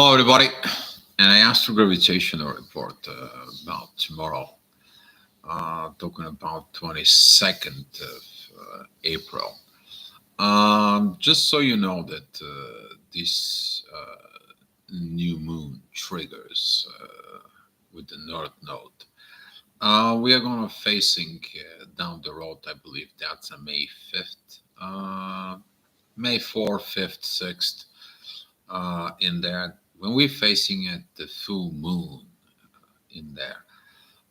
Hello, everybody. And I asked for gravitational report about tomorrow, talking about 22nd of April. Just so you know that this new moon triggers with the North Node. We are going to facing down the road, I believe that's May 5th, May 4th, 5th, 6th. In there when we're facing it the full moon in there,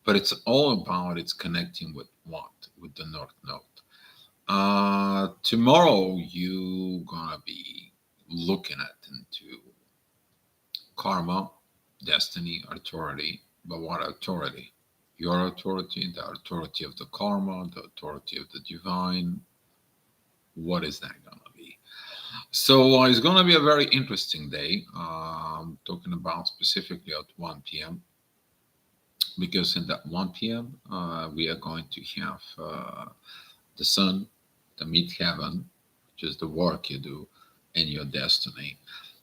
but it's all about it's connecting with what, with the North Node. Tomorrow you gonna be looking at into karma, destiny, authority. But what authority? Your authority, the authority of the karma, the authority of the divine. What is that gonna be? So it's going to be a very interesting day. Talking about specifically at 1 p.m. because in that 1 p.m. We are going to have the sun, the midheaven, which is the work you do in your destiny,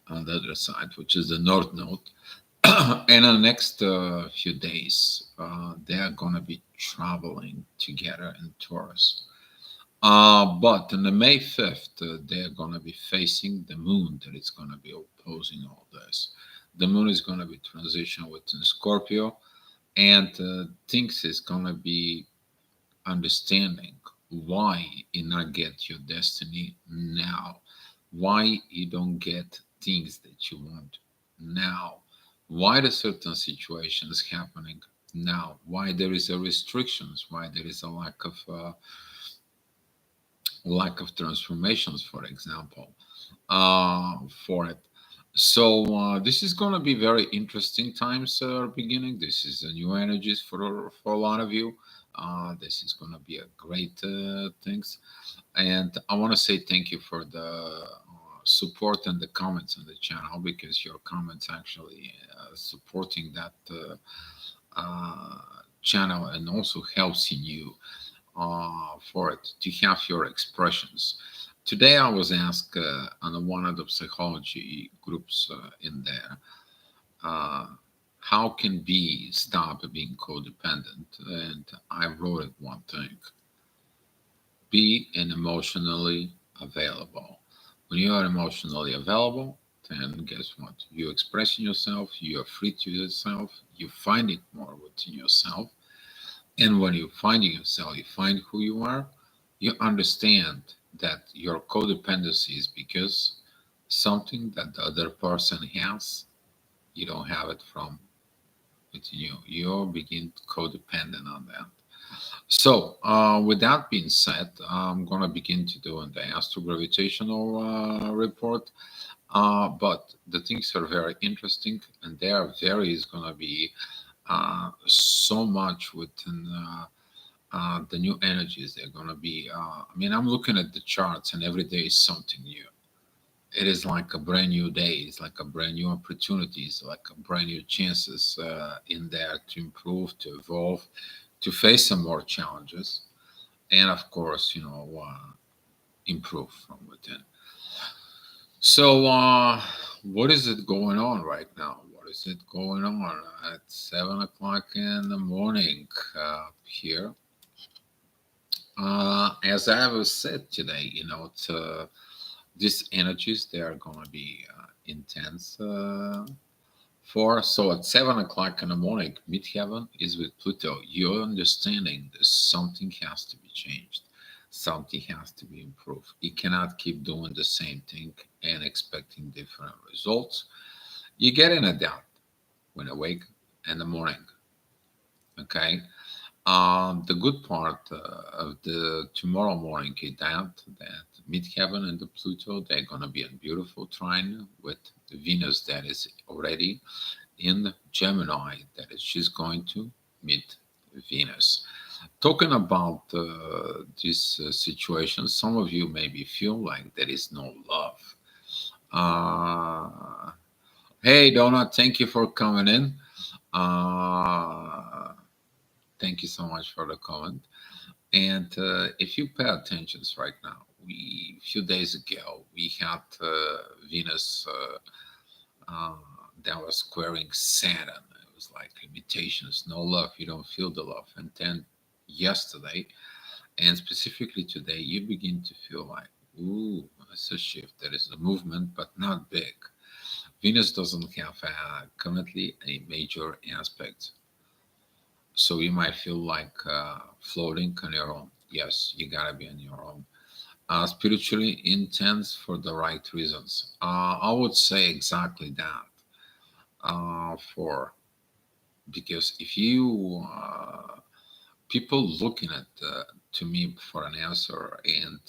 on the other side, which is the North Node. And in the next few days, they are going to be traveling together in Taurus. But on the May 5th, they're going to be facing the moon that is going to be opposing all this. The moon is going to be transition within Scorpio, and things is going to be understanding why you not get your destiny now, why you don't get things that you want now, why the certain situations happening now, why there is a restrictions, why there is a lack of transformations, for example, for it. So this is going to be very interesting times beginning. This is a new energies for a lot of you. This is going to be a great things, and I want to say thank you for the support and the comments on the channel, because your comments actually supporting that uh, channel, and also helps in you for it to have your expressions. Today, I was asked on one of the psychology groups in there, uh, how can we stop being codependent? And I wrote it one thing: be an emotionally available. When you are emotionally available, then guess what? You expressing yourself, you are free to yourself, you find it more within yourself, and when you find yourself, you find who you are, you understand that your codependency is because something that the other person has, you don't have it from within you. You begin codependent on that. So, with that being said, I'm going to begin to do the astrogravitational report. But the things are very interesting, and there very is going to be so much within the new energies. They're going to be, I mean, I'm looking at the charts, and every day is something new. It is like a brand new day. It's like a brand new opportunities, like a brand new chances in there to improve, to evolve, to face some more challenges, and of course, improve from within. So, what is it going on right now? What is it going on at 7 o'clock in the morning here? As I have said today, it's, these energies, they are going to be intense for. So at 7 o'clock in the morning, midheaven is with Pluto. You're understanding that something has to be changed, something has to be improved. You cannot keep doing the same thing and expecting different results. You get in a doubt when you wake in the morning. Okay. The good part of the tomorrow morning is that midheaven and the Pluto, they're gonna be in beautiful trine with Venus that is already in Gemini, that is she's going to meet Venus. Talking about this situation, some of you maybe feel like there is no love. Uh, hey, Donna, thank you for coming in. Uh, Thank you so much for the comment. And if you pay attention right now, we few days ago we had Venus uh, that was squaring Saturn. It was like limitations, no love. You don't feel the love. And then yesterday, and specifically today, you begin to feel like, ooh, it's a shift. There is a movement, but not big. Venus doesn't have currently a major aspect. So you might feel like floating on your own. Yes, you gotta be on your own. Spiritually intense for the right reasons. I would say exactly that. For Because if you people looking at to me for an answer, and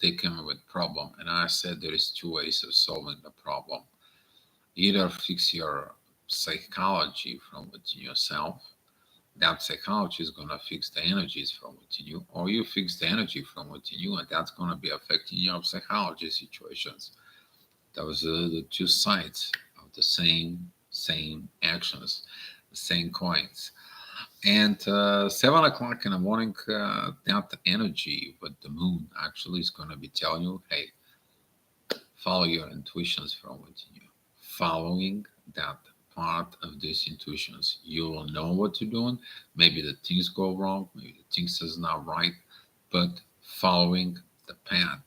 they come up with problem, and I said there is two ways of solving the problem. Either fix your psychology from within yourself. That psychology is going to fix the energies from within you, or you fix the energy from within you, and that's going to be affecting your psychology situations. Those are the two sides of the same actions, the same coins. And 7 o'clock in the morning, that energy with the moon actually is going to be telling you, hey, follow your intuitions from within you. Following that part of these intuitions, you will know what you're doing. Maybe the things go wrong, maybe the things is not right, but following the path.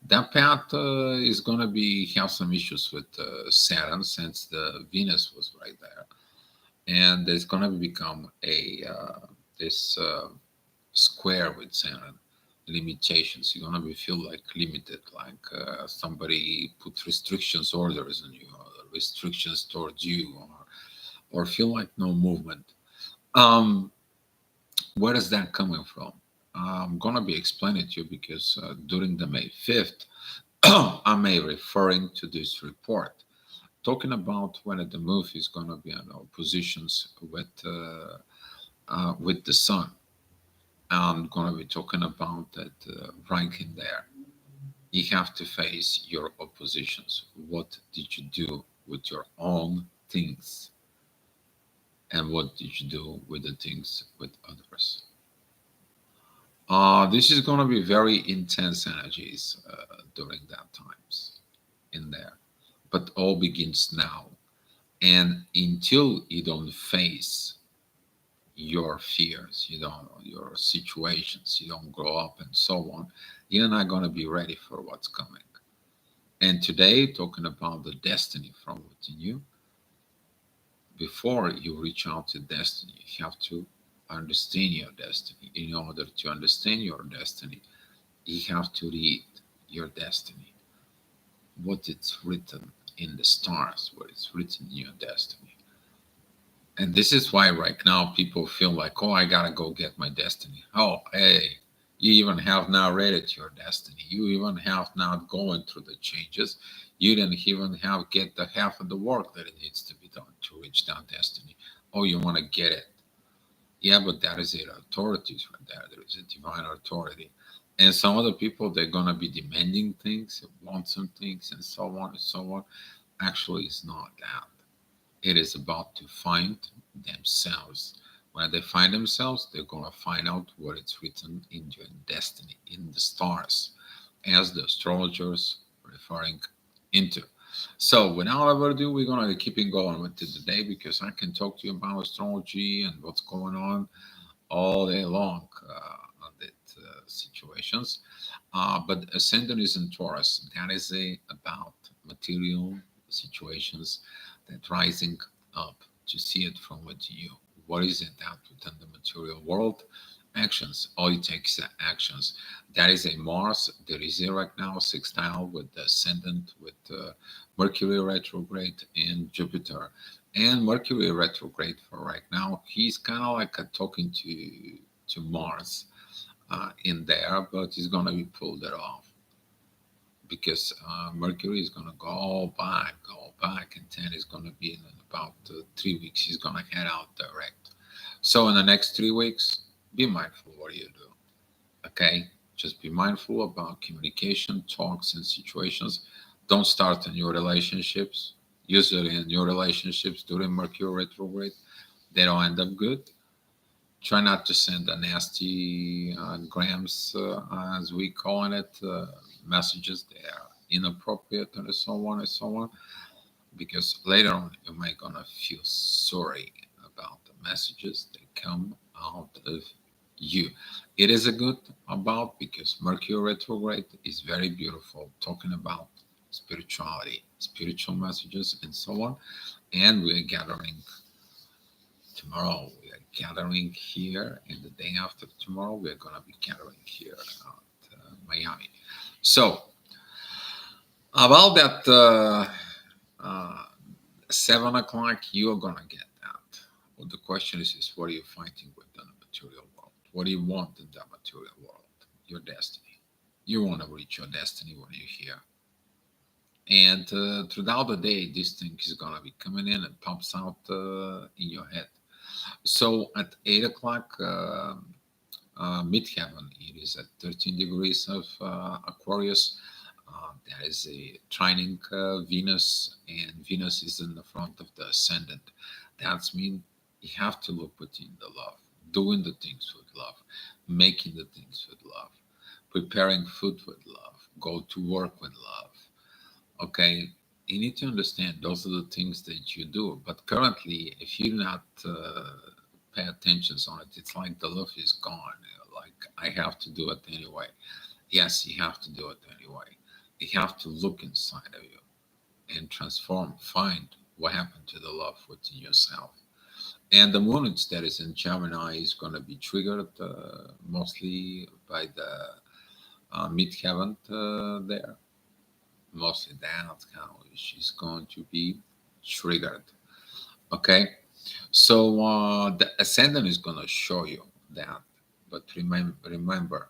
That path is going to be have some issues with Saturn, since the Venus was right there, and it's going to become a this square with Saturn. Limitations. You're gonna be feel like limited, like somebody put restrictions, orders on you, or restrictions towards you, or feel like no movement. Um, where is that coming from? I'm gonna be explaining to you because during the May 5th, I may referring to this report talking about when the move is gonna be in positions with the sun. I'm gonna be talking about that right in there. You have to face your oppositions. What did you do with your own things? And what did you do with the things with others? This is going to be very intense energies during that times in there. But all begins now. And until you don't face your fears, you don't, your situations, you don't grow up and so on, you're not going to be ready for what's coming. And today, talking about the destiny from within you, before you reach out to destiny, you have to understand your destiny. In order to understand your destiny, you have to read your destiny, what it's written in the stars, what it's written in your destiny. And this is why right now people feel like, oh, I gotta go get my destiny. Oh, hey, you even have not read it your destiny. You even have not going through the changes. You didn't even have get the half of the work that it needs to be done to reach that destiny. Oh, you want to get it. Yeah, but that is it. Authorities right there. There is a divine authority. And some other people, they're gonna be demanding things, want some things, and so on and so on. Actually, it's not that. It is about to find themselves. When they find themselves, they're going to find out what it's written in your destiny, in the stars, as the astrologers referring into. So, without further ado, we're going to keep it going with it today, because I can talk to you about astrology and what's going on all day long on that situations. But ascendant is in Taurus. That is about material situations that rising up to see it from within you. What is it that within the material world? Actions. All it takes are actions. That is a Mars. There is a right now sextile with the ascendant, with Mercury retrograde and Jupiter. And Mercury retrograde for right now, he's kind of like talking to Mars in there, but he's gonna be pulled it off, because Mercury is gonna go back, and then it's gonna be in about 3 weeks. He's gonna head out direct. So in the next 3 weeks, be mindful what you do. Okay, just be mindful about communication, talks, and situations. Don't start in your relationships. Usually, in your relationships during Mercury retrograde, they don't end up good. Try not to send a nasty grams, as we call it, messages. They are inappropriate, and so on and so on. because later on you might gonna feel sorry about the messages that come out of you. It is a good about because Mercury retrograde is very beautiful, talking about spirituality, spiritual messages, and so on. And we're gathering tomorrow. We are gathering here, and the day after tomorrow, we're gonna be gathering here at Miami. So about that. Uh, 7 o'clock, you're gonna get that. Well, the question is what are you fighting with in the material world? What do you want in the material world? Your destiny. You want to reach your destiny when you're here. And throughout the day, this thing is gonna be coming in and pops out in your head. So at 8 o'clock, midheaven, it is at 13 degrees of Aquarius. That is a trining Venus, and Venus is in the front of the ascendant. That means you have to look within the love, doing the things with love, making the things with love, preparing food with love, go to work with love. Okay, you need to understand those are the things that you do. But currently, if you not pay attention on it, it's like the love is gone. Like I have to do it anyway. Yes, you have to do it anyway. You have to look inside of you and transform, find what happened to the love within yourself. And the moon that is in Gemini is going to be triggered mostly by the midheaven there. Mostly that's how she's going to be triggered. Okay, so the ascendant is going to show you that. But remember,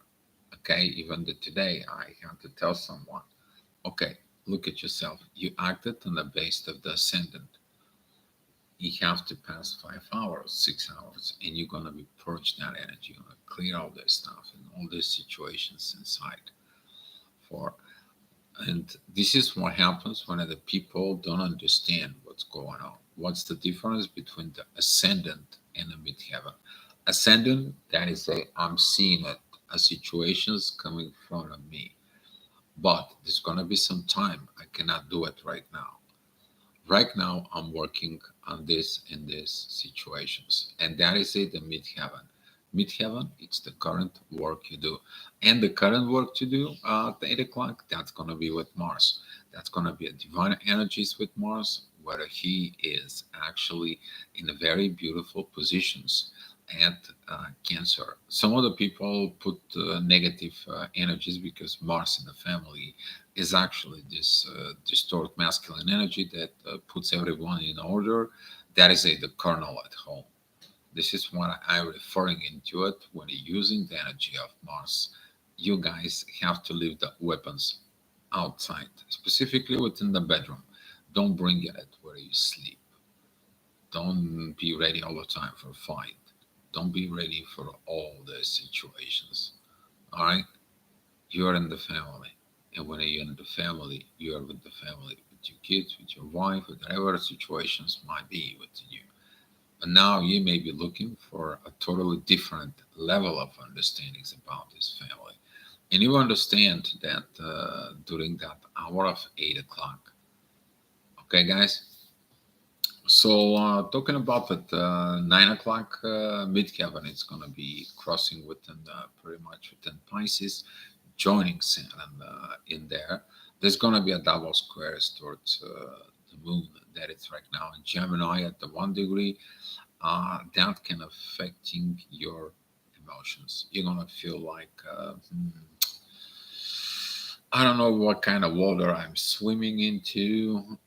okay, even today I have to tell someone, okay, look at yourself. You acted on the base of the ascendant. You have to pass 5 hours, 6 hours, and you're gonna be purged that energy. You're gonna clear all this stuff and all these situations inside. For and this is what happens when the people don't understand what's going on. What's the difference between the ascendant and the midheaven? Ascendant, that is a I'm seeing it as situations coming in front of me. But there's gonna be some time I cannot do it right now. Right now I'm working on this in these situations, and that is it in midheaven. Midheaven, it's the current work you do, and the current work to do at 8 o'clock, that's going to be with Mars. That's going to be a divine energies with Mars, where he is actually in a very beautiful positions at Cancer. Some of the people put negative energies because Mars in the family is actually this distorted masculine energy that puts everyone in order. That is the kernel at home. This is what I'm referring into it when you're using the energy of Mars. You guys have to leave the weapons outside, specifically within the bedroom. Don't bring it where you sleep. Don't be ready all the time for a fight. Don't be ready for all the situations. All right? You're in the family. And when you're in the family, you're with the family, with your kids, with your wife, with whatever situations might be within you. But now you may be looking for a totally different level of understandings about this family. And you understand that during that hour of 8 o'clock. Okay, guys? So, talking about that 9 o'clock midheaven, it's going to be crossing within pretty much within Pisces, joining Saturn in there. There's going to be a double squares towards the moon that it's right now in Gemini at the 1 degree. That can affecting your emotions. You're gonna feel like I don't know what kind of water I'm swimming into.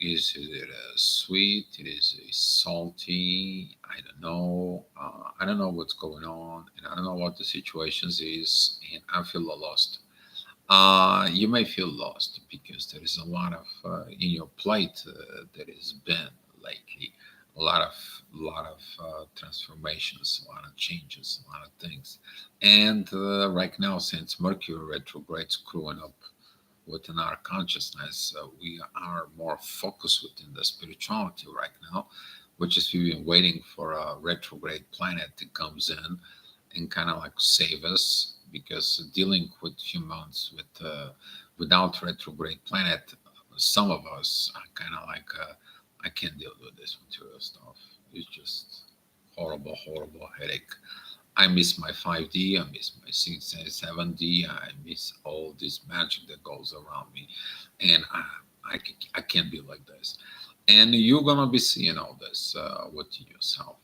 Is it sweet? It is salty. I don't know. I don't know what's going on, and I don't know what the situations is, and I feel lost. You may feel lost because there is a lot of in your plate that has been lately. A lot of transformations, a lot of changes, a lot of things. And right now, since Mercury retrograde screwing up within our consciousness, we are more focused within the spirituality right now, which is we've been waiting for a retrograde planet that comes in and kind of like save us because dealing with humans with without retrograde planet some of us are kind of like, I can't deal with this material stuff. It's just horrible, horrible headache. I miss my 5D, I miss my 6 and 7D, I miss all this magic that goes around me. And I can't be like this. And you're going to be seeing all this within yourself.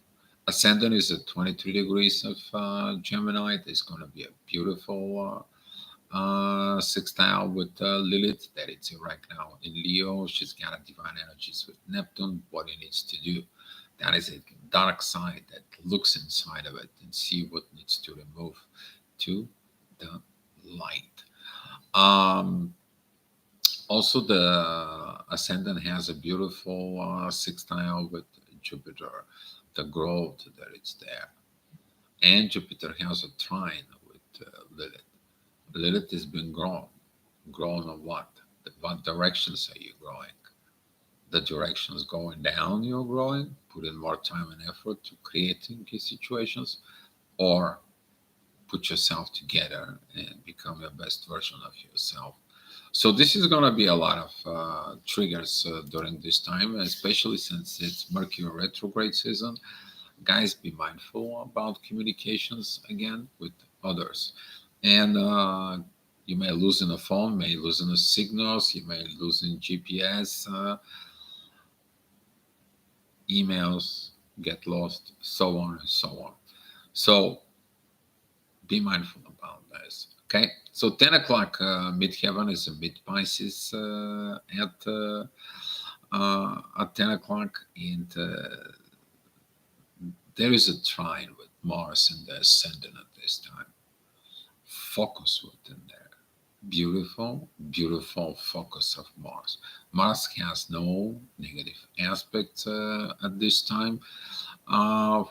Ascendant is at 23 degrees of Gemini. It's going to be a beautiful sextile with Lilith that it's right now in Leo. She's got a divine energies with Neptune. What it needs to do, that is a dark side that looks inside of it and see what needs to remove to the light. Um, Also, the ascendant has a beautiful sextile with Jupiter, the growth that it's there. And Jupiter has a trine with Lilith. Lilith has been grown. Grown on what? What directions are you growing? The directions going down, you're growing, putting more time and effort to creating these situations, or put yourself together and become the best version of yourself. So this is going to be a lot of triggers during this time, especially since it's Mercury retrograde season. Guys, be mindful about communications again with others, and you may lose in a phone, may lose in the signals, you may lose in GPS, emails get lost, so on and so on. So be mindful about this. Okay, so 10 o'clock midheaven is a mid Pisces at 10 o'clock, and there is a trine with Mars in the ascendant at this time. Focus within there. Beautiful, beautiful focus of Mars. Mars has no negative aspects at this time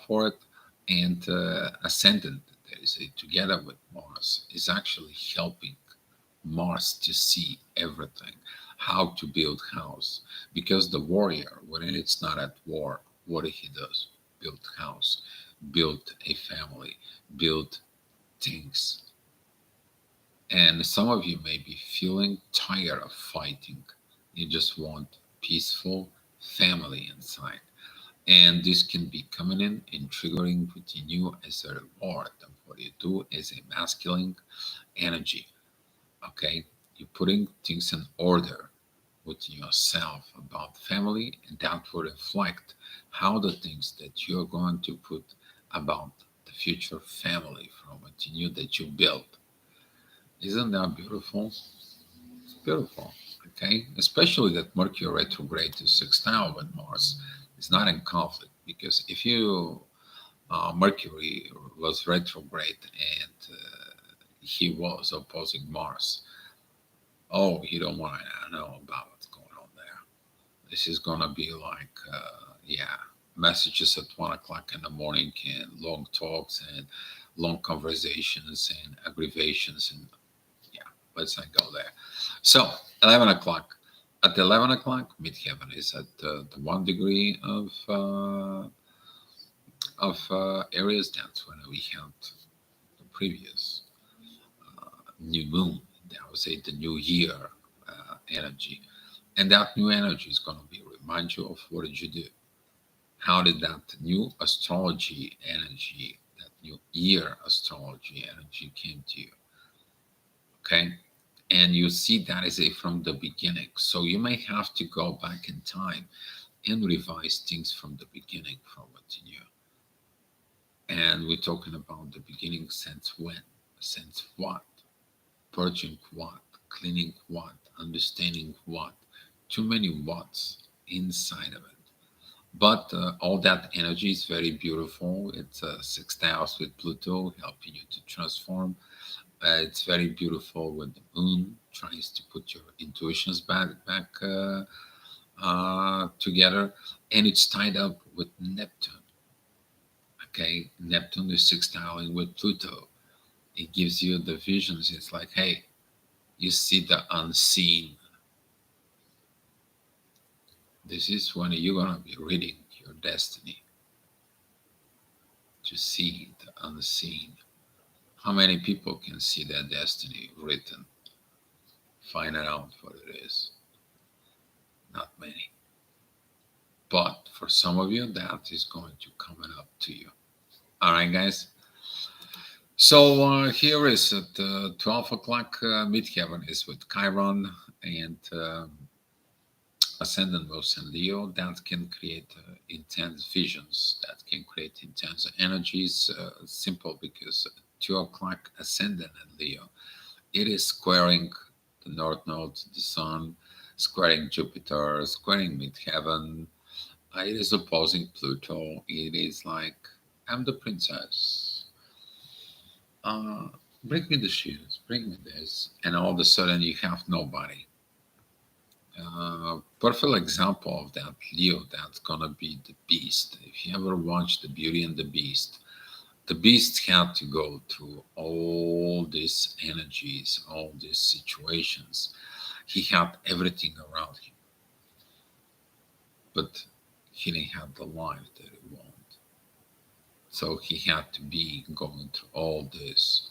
for it, and ascendant that is together with Mars is actually helping Mars to see everything, how to build house. Because the warrior, when it's not at war, what he does? Build house, build a family, build things. And some of you may be feeling tired of fighting. You just want peaceful family inside. And this can be coming in and triggering within you as a reward of what you do as a masculine energy. Okay, you're putting things in order within yourself about family, and that will reflect how the things that you're going to put about the future family from within you that you build. Isn't that beautiful? It's beautiful. Okay, especially that Mercury retrograde to sextile with Mars is not in conflict, because if you Mercury was retrograde and he was opposing Mars, oh, you don't want to know about what's going on there. This is gonna be like, yeah, messages at 1 o'clock in the morning and long talks and long conversations and aggravations, and yeah, let's not go there. So 11 o'clock. At 11 o'clock, midheaven is at the 1 degree of Aries. That's when we had the previous new moon. That was the new year energy, and that new energy is going to be remind you of what did you do. How did that new astrology energy, that new year astrology energy came to you? Okay, and you see that is from the beginning. So you may have to go back in time and revise things from the beginning from within you. And we're talking about the beginning since when? Since what? Purging what? Cleaning what? Understanding what? Too many whats inside of it. But all that energy is very beautiful. It's sextiles with Pluto, helping you to transform. It's very beautiful when the moon tries to put your intuitions back together, and it's tied up with Neptune. Okay, Neptune is sextiling with Pluto. It gives you the visions. It's like, hey, you see the unseen. This is when you're gonna be reading your destiny, to see the unseen. How many people can see their destiny written, find out what it is? not many. But for some of you, that is going to coming up to you. All right, guys. So here is at 12 o'clock, midheaven is with Chiron and ascendant moves in Leo. That can create intense visions, that can create intense energies. Simple because 2 o'clock ascendant in Leo, it is squaring the North Node, the Sun, squaring Jupiter, squaring midheaven. It is opposing Pluto. It is like, I'm the princess. Uh, Bring me the shoes, bring me this. And all of a sudden you have nobody. Perfect example of that, Leo, that's gonna be the Beast. If you ever watched The Beauty and the Beast had to go through all these energies, all these situations. He had everything around him, but he didn't have the life that he wanted. So he had to be going through all this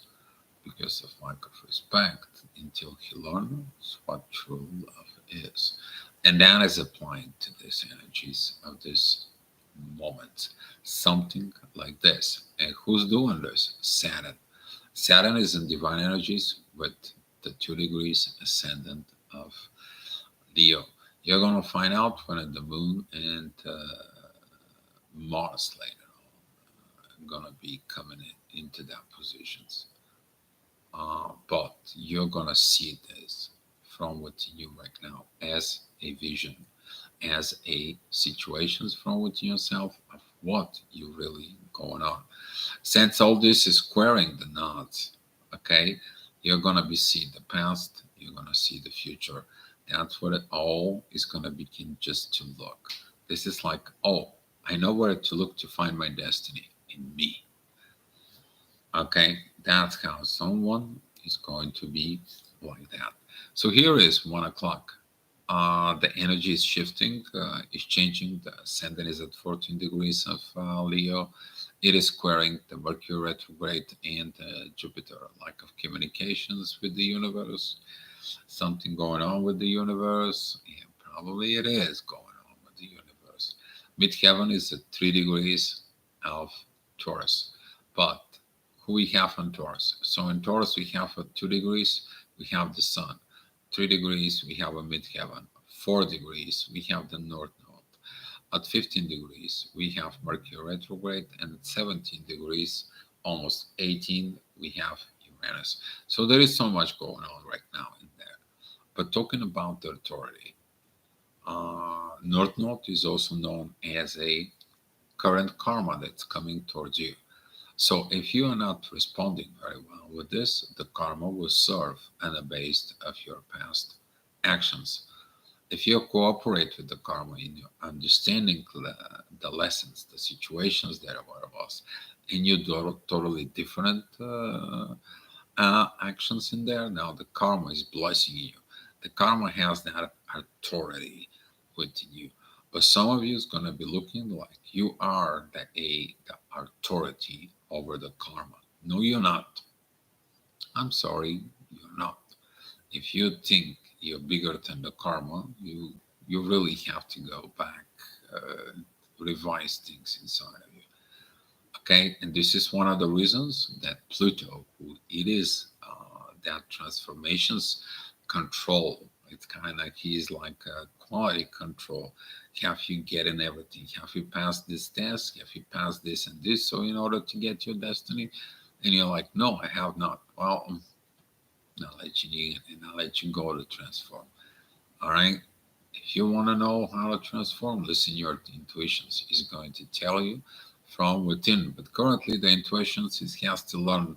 because of lack of respect until he learns what true love is. And that is applying to these energies of this moment. Something like this. And who's doing this? Saturn. Saturn is in divine energies with the 2 degrees ascendant of Leo. You're going to find out when the moon and Mars later on going to be coming into that positions. But you're gonna see this from within you right now as a vision, as a situations from within yourself of what you really going on. Since all this is squaring the knots, okay, you're gonna be seeing the past, you're gonna see the future. That's what it all is gonna begin just to look. This is like, oh, I know where to look to find my destiny in me. Okay, that's how someone is going to be like that. So here is 1 o'clock. The energy is shifting, is changing. The ascendant is at 14 degrees of Leo. It is squaring the Mercury retrograde and Jupiter. Lack of communications with the universe. Something going on with the universe. Yeah, probably it is going on with the universe. Midheaven is at 3 degrees of Taurus. But who we have on Taurus? So in Taurus, we have at 2 degrees, we have the Sun. 3 degrees, we have a midheaven. 4 degrees, we have the North Node. At 15 degrees, we have Mercury retrograde. And at 17 degrees, almost 18, we have Uranus. So there is so much going on right now in there. But talking about the authority, North Node is also known as a current karma that's coming towards you. So if you are not responding very well with this, the karma will serve on the base of your past actions. If you cooperate with the karma in your understanding the lessons, the situations that are ahead of us, and you do totally different actions in there, now the karma is blessing you. The karma has that authority within you. But some of you is going to be looking like you are the authority over the karma. No, you're not. I'm sorry, you're not. If you think you're bigger than the karma, you really have to go back, revise things inside of you. Okay, and this is one of the reasons that Pluto, who it is that transformations control. It's kind of like he's like a quality control. Have you getting everything? Have you passed this test? Have you passed this and this? So in order to get your destiny, and you're like, no, I have not. Well, I'll let you need it, and I'll let you go to transform. All right. If you want to know how to transform, listen. Your intuitions is going to tell you from within. But currently, the intuitions is has to learn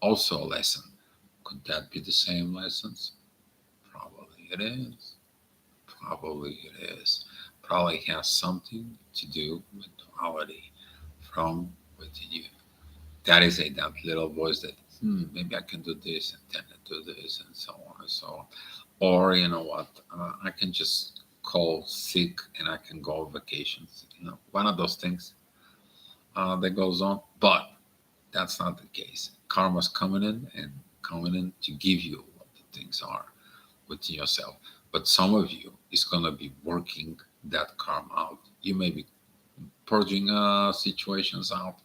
also a lesson. Could that be the same lessons? Probably it is. Probably it is. Probably has something to do with duality from within you. That is that little voice that, maybe I can do this and then I do this and so on and so on. Or, you know what, I can just call sick and I can go on vacations. One of those things that goes on. But that's not the case. Karma's coming in and coming in to give you what the things are within yourself. But some of you is gonna be working that karma out. You may be purging situations out.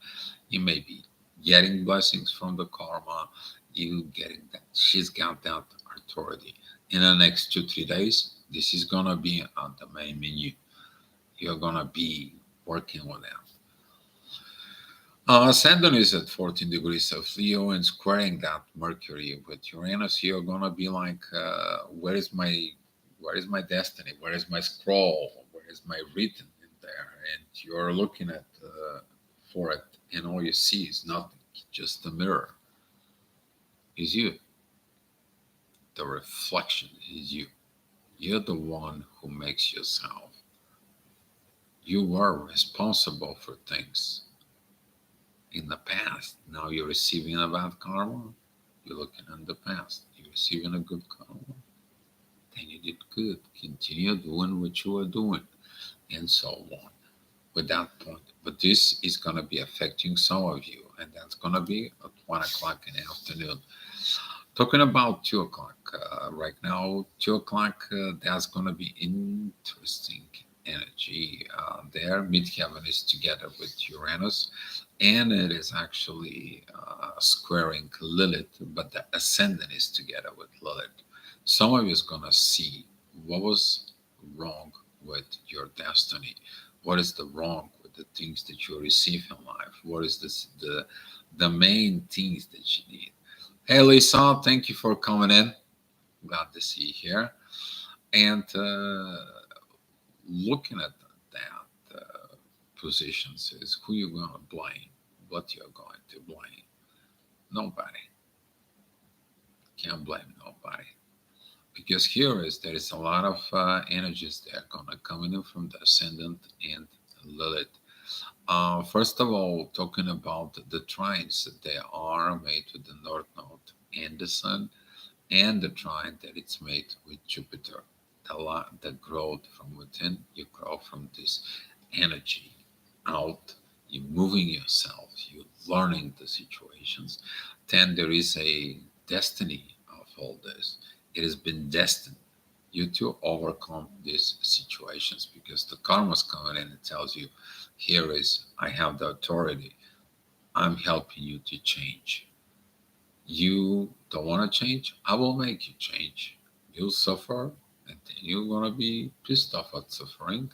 You may be getting blessings from the karma. You getting that. She's got that authority. In the next 2 3 days, this is gonna be on the main menu. You're gonna be working on that. Ascendant is at 14 degrees of Leo and squaring that Mercury with Uranus. You're gonna be like, where is my destiny? Where is my scroll? Where is my written in there? And you're looking at for it, and all you see is nothing. Just the mirror is you. The reflection is you. You're the one who makes yourself. You are responsible for things in the past. Now you're receiving a bad karma. You're looking in the past. You're receiving a good karma. Then you did good. Continue doing what you are doing, and so on. With that point. But this is going to be affecting some of you, and that's going to be at 1 o'clock in the afternoon. Talking about 2 o'clock right now, 2 o'clock, that's going to be interesting energy there. Midheaven is together with Uranus, and it is actually squaring Lilith, but the ascendant is together with Lilith. Some of you is going to see what was wrong with your destiny. What is the wrong with the things that you receive in life? What is the main things that you need? Hey, Lisa, thank you for coming in. Glad to see you here. And looking at that positions is who you're going to blame, what you're going to blame. Nobody. Can't blame nobody. Because here is there is a lot of energies that are going to come in from the ascendant and Lilith. First of all, talking about the trines, they are made with the North Node and the Sun, and the trine that it's made with Jupiter. The growth from within, you grow from this energy out, you're moving yourself, you're learning the situations. Then there is a destiny of all this. It has been destined you to overcome these situations because the karma's coming in and tells you, here is, I have the authority. I'm helping you to change. You don't want to change? I will make you change. You'll suffer, and then you're going to be pissed off at suffering,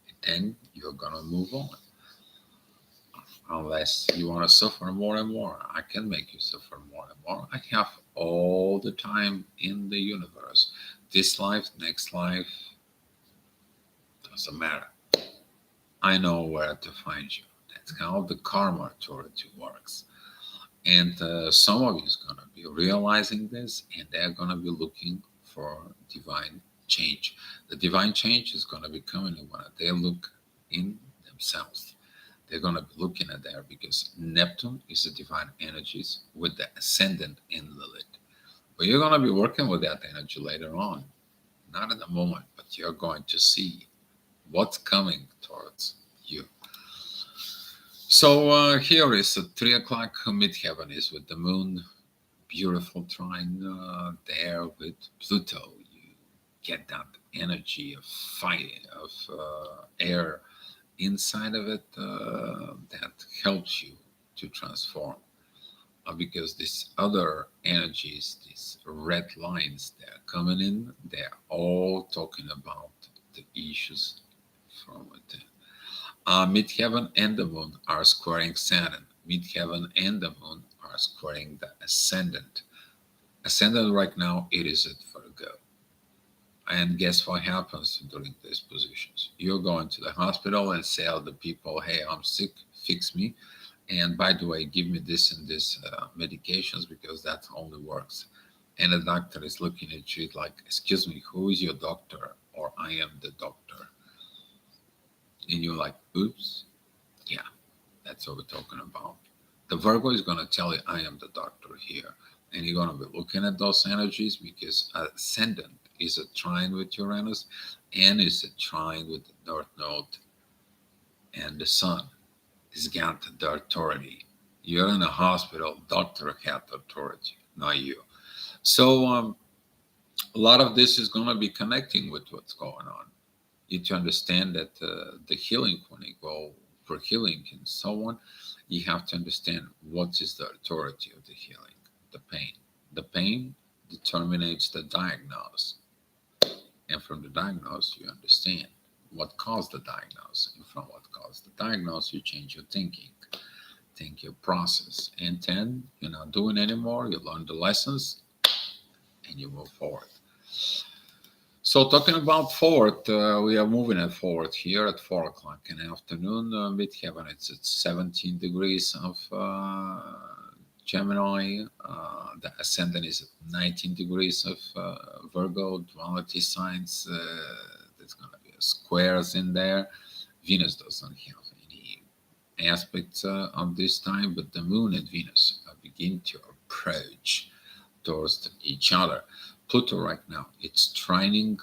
and then you're going to move on. Unless you want to suffer more and more, I can make you suffer more and more. I have all the time in the universe. This life, next life, doesn't matter. I know where to find you. That's how the karma authority works. And some of you is going to be realizing this, and they're going to be looking for divine change. The divine change is going to be coming when they look in themselves. They're going to be looking at there because Neptune is the divine energies with the ascendant in Lilith. But you're going to be working with that energy later on. Not at the moment, but you're going to see what's coming towards you. So here is at 3 o'clock, midheaven is with the moon. Beautiful trine there with Pluto. You get that energy of fire, of air inside of it that helps you to transform. Because these other energies, these red lines, they're coming in, they're all talking about the issues from within. Midheaven and the moon are squaring Saturn. Midheaven and the moon are squaring the ascendant. Ascendant right now, it is at Virgo. And guess what happens during these positions? You're going to the hospital and tell the people, hey, I'm sick, fix me. And by the way, give me this and this medications because that only works. And the doctor is looking at you like, excuse me, who is your doctor? Or I am the doctor. And you're like, oops, yeah, that's what we're talking about. The Virgo is going to tell you, I am the doctor here. And you're going to be looking at those energies because ascendant is a trine with Uranus and is a trine with the North Node and the Sun. It's got the authority. You're in a hospital, doctor had the authority, not you. So A lot of this is going to be connecting with what's going on. You to understand that the healing, when you go for healing and so on, you have to understand what is the authority of the healing. The pain. The pain determines the diagnosis, and from the diagnosis you understand what caused the diagnosis, and from what caused the diagnosis you change your thinking, think your process, and then you're not doing anymore. You learn the lessons and you move forward. So talking about forward, we are moving it forward here at 4 o'clock in the afternoon. Midheaven, it's at 17 degrees of Gemini. The ascendant is at 19 degrees of Virgo. Duality signs. There's going to be squares in there. Venus doesn't have any aspects of this time, but the Moon and Venus begin to approach towards each other. Pluto right now, it's trining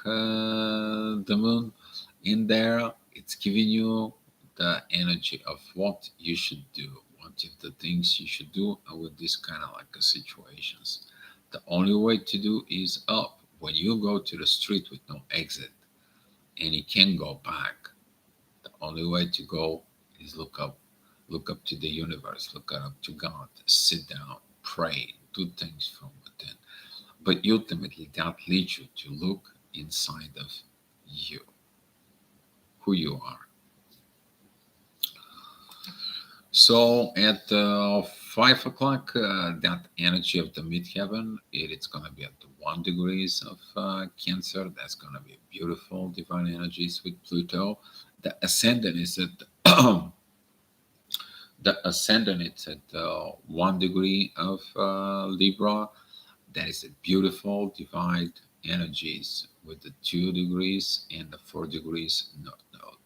the Moon in there. It's giving you the energy of what you should do, what of the things you should do with this kind of like situations. The only way to do is up. When you go to the street with no exit and you can't go back, the only way to go is look up to the universe, look up to God, sit down, pray, do things from within. But ultimately, that leads you to look inside of you, who you are. So at 5 o'clock, that energy of the midheaven, it's going to be at 1 degrees of Cancer. That's going to be beautiful divine energies with Pluto. The ascendant is at the ascendant is at 1 degree of Libra. That is a beautiful divine energies with the 2 degrees and the 4 degrees north node.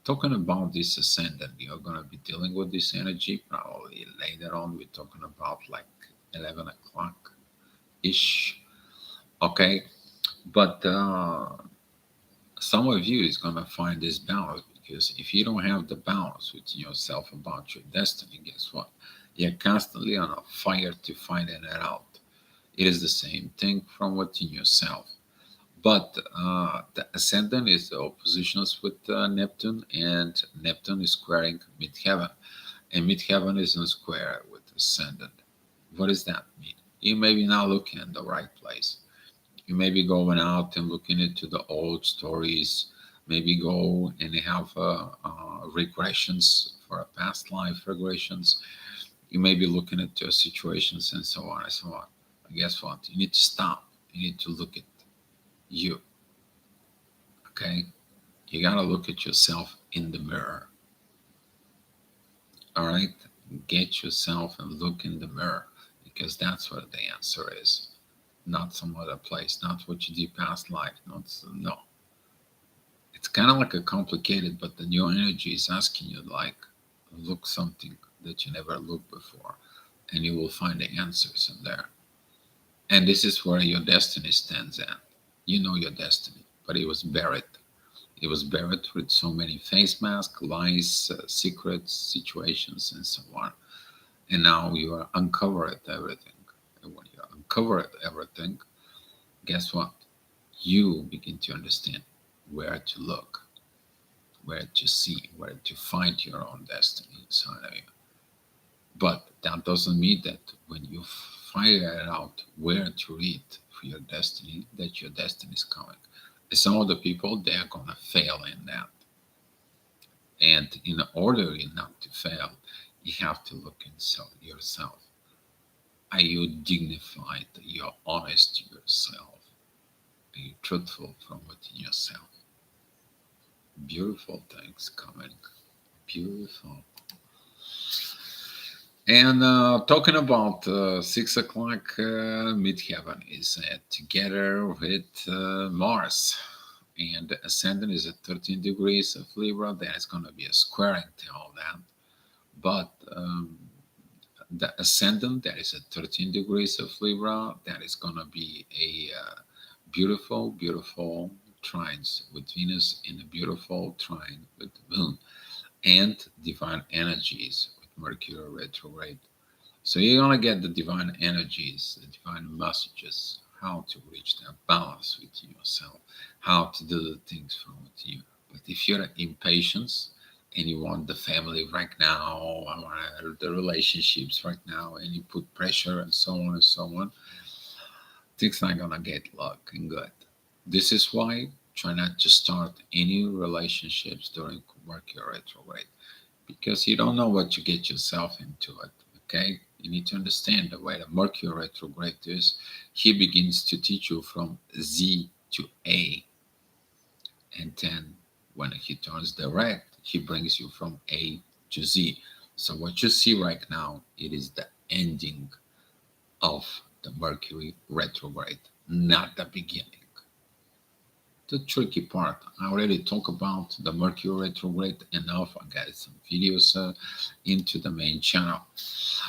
Talking about this ascendant, you're going to be dealing with this energy probably later on. We're talking about like 11 o'clock ish. Okay. But some of you is going to find this balance, because if you don't have the balance within yourself about your destiny, guess what? You're constantly on a fire to find it out. It is the same thing from within yourself. But the ascendant is the oppositions with Neptune, and Neptune is squaring midheaven, and midheaven is in square with ascendant. What does that mean? You may be not looking in the right place. You may be going out and looking into the old stories, maybe go and have regressions for a past life regressions. You may be looking at your situations and so on and so on. But guess what? You need to stop. You need to look at you. Okay? You got to look at yourself in the mirror. All right? Get yourself and look in the mirror, because that's what the answer is. Not some other place, not what you did past life. No. It's kind of like a complicated, but the new energy is asking you like, look something that you never looked before, and you will find the answers in there. And this is where your destiny stands at. You know your destiny, but it was buried. It was buried with so many face masks, lies, secrets, situations, and so on. And now you are uncovered everything. And when you uncover everything, guess what? You begin to understand where to look, where to see, where to find your own destiny inside of you. But that doesn't mean that when you figure out where to read for your destiny, that your destiny is coming. Some of the people, they are going to fail in that. And in order not to fail, you have to look inside yourself. Are you dignified? Are you honest to yourself? Are you truthful from within yourself? Beautiful things coming. Beautiful. And talking about 6 o'clock, midheaven is together with Mars. And the ascendant is at 13 degrees of Libra. There's going to be a squaring to all that. But the ascendant, that is at 13 degrees of Libra, that is going to be a beautiful, beautiful trines with Venus, in a beautiful trine with the Moon, and divine energies with Mercury retrograde. So you're going to get the divine energies, the divine messages, how to reach that balance within yourself, how to do the things from within you. But if you're impatient and you want the family right now, or the relationships right now, and you put pressure and so on and so on, things not gonna get luck and good. This is why try not to start any relationships during Mercury retrograde, because you don't know what you get yourself into it. Okay, you need to understand the way the Mercury retrograde is. He begins to teach you from Z to A, and then when he turns direct, he brings you from A to Z. So what you see right now, it is the ending of the Mercury retrograde, not the beginning. The tricky part, I already talked about the Mercury retrograde enough. I got some videos into the main channel.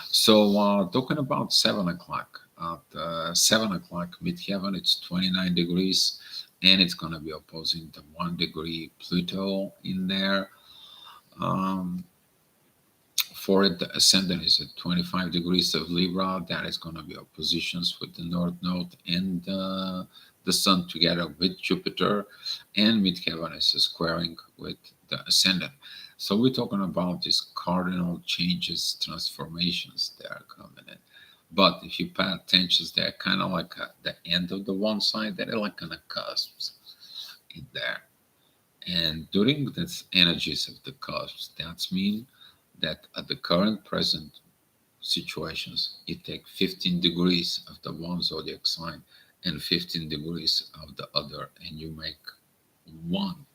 So talking about 7 o'clock, at 7 o'clock midheaven, it's 29 degrees, and it's going to be opposing the 1 degree Pluto in there. Um, for it, the ascendant is at 25 degrees of Libra. That is going to be oppositions with the North Node and the Sun together with Jupiter, and midheaven is squaring with the ascendant. So we're talking about these cardinal changes, transformations that are coming in. But if you pay attention, they're kind of like the end of the one side. They're like kind of cusps in there. And during these energies of the cusps, that means that at the current present situations, you take 15 degrees of the one zodiac sign and 15 degrees of the other, and you make one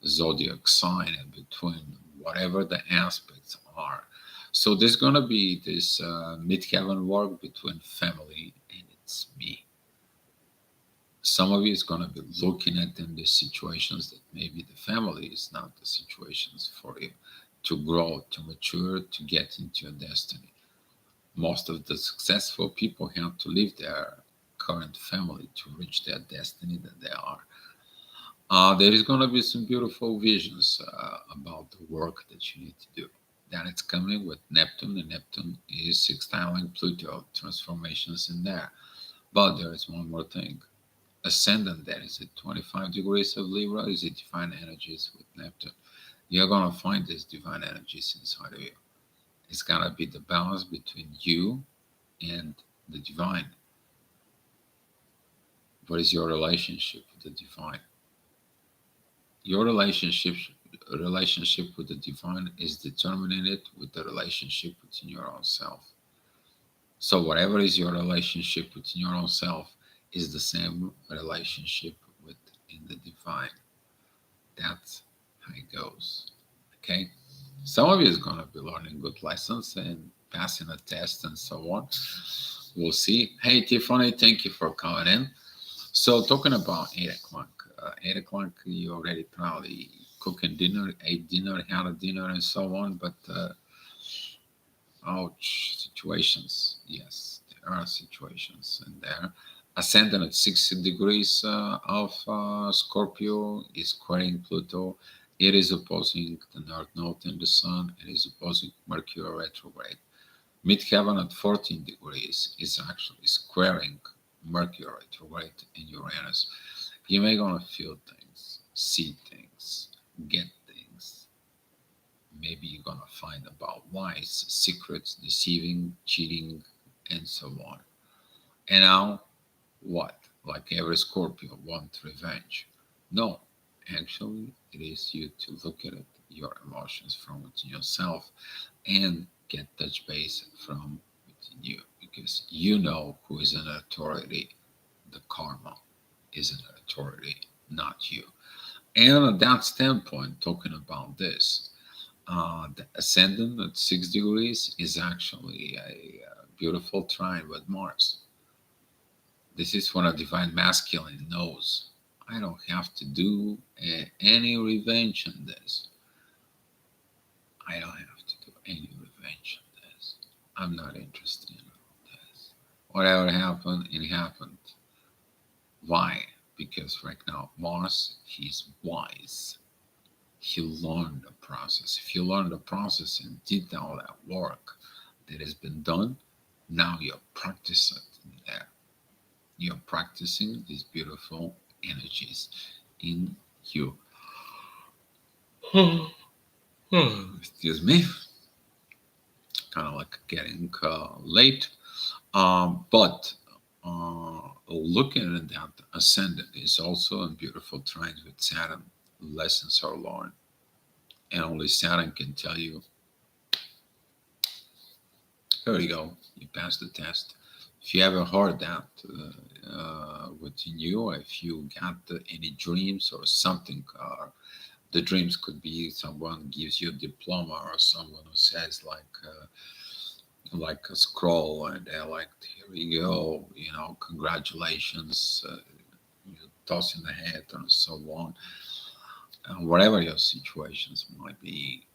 zodiac sign in between, whatever the aspects are. So there's going to be this midheaven work between family and it's me. Some of you is going to be looking at in these situations that maybe the family is not the situations for you to grow, to mature, to get into your destiny. Most of the successful people have to leave their current family to reach their destiny that they are. There is going to be some beautiful visions about the work that you need to do. Then it's coming with Neptune, and Neptune is sextiling Pluto, transformations in there. But there is one more thing. Ascendant there is at 25 degrees of Libra, is it divine energies with Neptune. You're going to find these divine energies inside of you. It's going to be the balance between you and the divine. What is your relationship with the divine? Your relationship with the divine is determining it with the relationship within your own self. So whatever is your relationship within your own self is the same relationship within the divine. That's how it goes. Okay. Some of you is gonna be learning good lessons and passing a test and so on. We'll see. Hey Tiffany, thank you for coming in. So talking about 8 o'clock. 8 o'clock, you already probably cooking dinner, ate dinner, had a dinner, and so on. But ouch, situations. Yes, there are situations in there. Ascendant at 60 degrees of Scorpio is squaring Pluto. It is opposing the North Node and the Sun. It is opposing Mercury retrograde. Midheaven at 14 degrees is actually squaring Mercury retrograde in Uranus. You may gonna feel things, see things, get things. Maybe you're gonna find about lies, secrets, deceiving, cheating, and so on. And now, what? Like every Scorpio, want revenge? No, actually, it is you to look at it, your emotions from within yourself, and get touch base from within you, because you know who is an authority. The karma is an authority, not you. And at that standpoint, talking about this, the ascendant at 6 degrees is actually a beautiful trine with Mars. This is when a divine masculine knows I don't have to do any revenge on this. I don't have to do any revenge on this. I'm not interested in all this. Whatever happened, it happened. Why? Because right now, Mars, he's wise. He learned the process. If you learn the process and did all that work that has been done, now you practice it in there. You're practicing these beautiful energies in you. Excuse me, kind of like getting late. But looking at that ascendant is also a beautiful trine with Saturn. Lessons are learned, and only Saturn can tell you, here you go, you passed the test. If you ever heard that within you, if you got any dreams or something, the dreams could be someone gives you a diploma or someone who says like a scroll and they're like, here you go, congratulations, you toss in the head and so on, whatever your situations might be,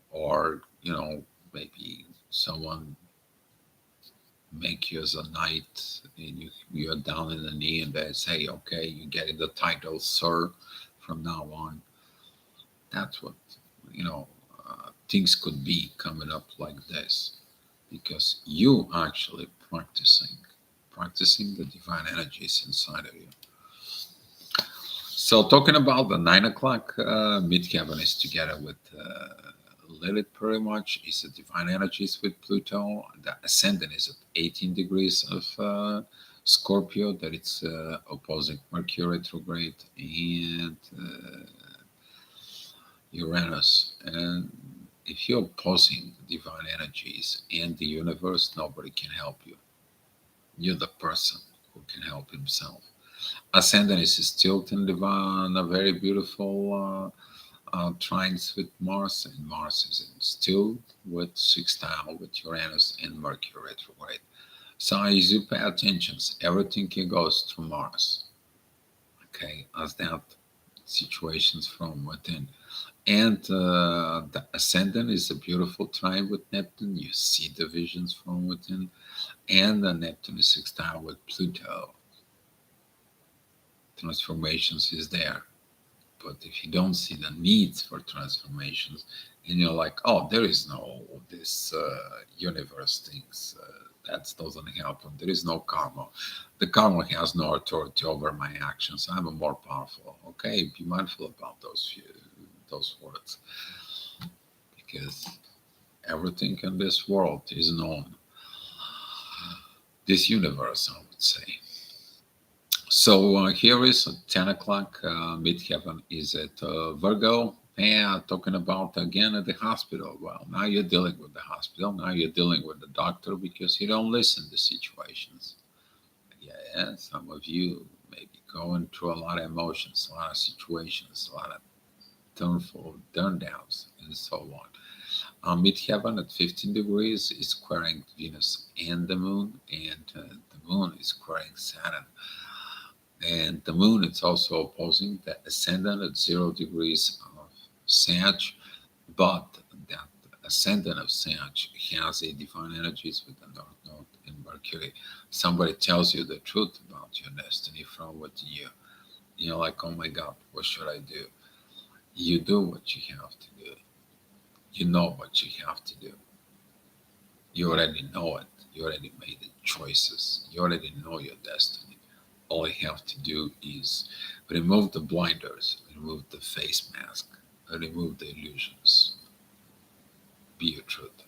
or maybe someone make you as a knight and you're down in the knee and they say, okay, you're getting the title sir from now on. That's what, you know, things could be coming up like this because you actually practicing the divine energies inside of you. So talking about the 9 o'clock, midheaven is together with Lilith pretty much is the divine energies with Pluto. The ascendant is at 18 degrees of Scorpio, that it's opposing Mercury retrograde and Uranus. And if you're opposing divine energies and the universe, nobody can help you. You're the person who can help himself. Ascendant is still in divine, a very beautiful trines with Mars, and Mars is still with sextile with Uranus and Mercury retrograde. So as you pay attention, everything goes through Mars. Okay, as that situations from within. And the ascendant is a beautiful trine with Neptune. You see the visions from within. And the Neptune is sextile with Pluto. Transformations is there. But if you don't see the needs for transformations, and you're like, oh, there is no this universe things that doesn't happen. There is no karma. The karma has no authority over my actions. I'm a more powerful. Okay, be mindful about those words, because everything in this world is known. This universe, I would say. So here is 10 o'clock. Midheaven is at Virgo. And talking about again at the hospital. Well, now you're dealing with the hospital. Now you're dealing with the doctor because you don't listen to situations. Yeah, some of you may be going through a lot of emotions, a lot of situations, a lot of turn downs, and so on. Midheaven at 15 degrees is squaring Venus and the moon, and the moon is squaring Saturn. And the moon is also opposing the ascendant at 0 degrees of Sag, but that ascendant of Sag has a divine energies with the North Node in Mercury. Somebody tells you the truth about your destiny from within you. You're like, oh my God, what should I do? You do what you have to do. You know what you have to do. You already know it. You already made the choices. You already know your destiny. All you have to do is remove the blinders, remove the face mask, remove the illusions. Be your truth.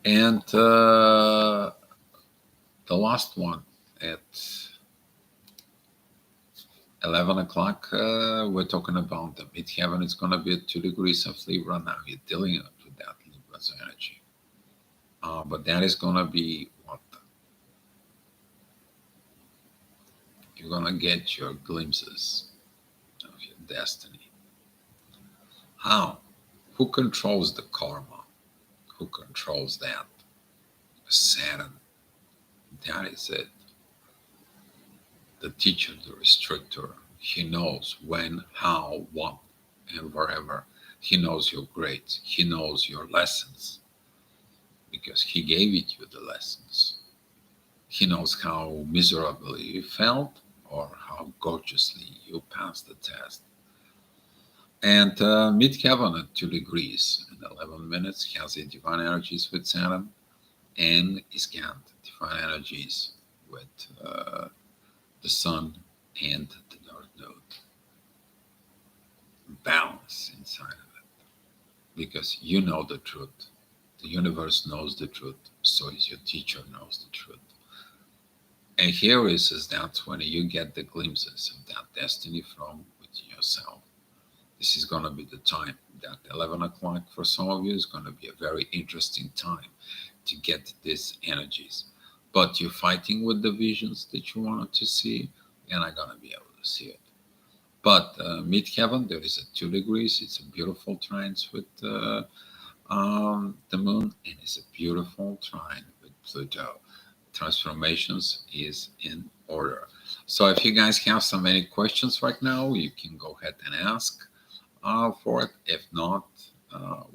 And the last one at 11 o'clock, we're talking about the midheaven. It's going to be at 2 degrees of Libra. Now you're dealing with that Libra's energy. But that is going to be what? You're going to get your glimpses of your destiny. How? Who controls the karma? Who controls that? Saturn. That is it. The teacher, the restrictor. He knows when, how, what, and wherever. He knows your grades. He knows your lessons because he gave it you the lessons. He knows how miserably you felt or how gorgeously you passed the test. And midheaven at 2 degrees and 11 minutes has a divine energies with Saturn and is got divine energies with the sun and the north node. Balance inside of it, because you know the truth. The universe knows the truth, so is your teacher knows the truth. And here is that's when you get the glimpses of that destiny from within yourself. This is going to be the time that 11 o'clock for some of you is going to be a very interesting time to get these energies. But you're fighting with the visions that you wanted to see, you're not going to be able to see it. But mid-heaven, there is a 2 degrees. It's a beautiful trine with the moon, and it's a beautiful trine with Pluto. Transformations is in order. So if you guys have so many questions right now, you can go ahead and ask for it. If not,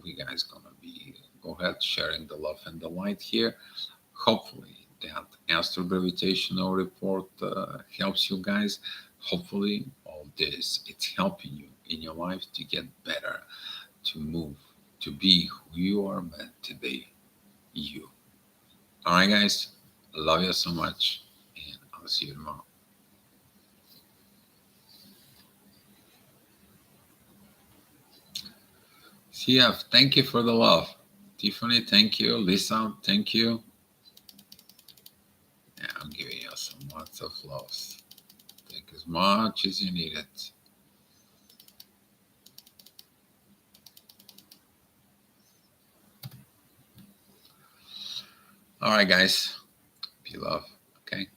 we guys gonna be go ahead sharing the love and the light here. Hopefully that astro gravitational report helps you guys. Hopefully all this it's helping you in your life to get better, to move, to be who you are meant to be, you. All right, guys. Love you so much, and I'll see you tomorrow. CF, thank you for the love. Tiffany, thank you. Lisa, thank you. Yeah, I'm giving you some lots of loves. Take as much as you need it. All right, guys. Be love. Okay.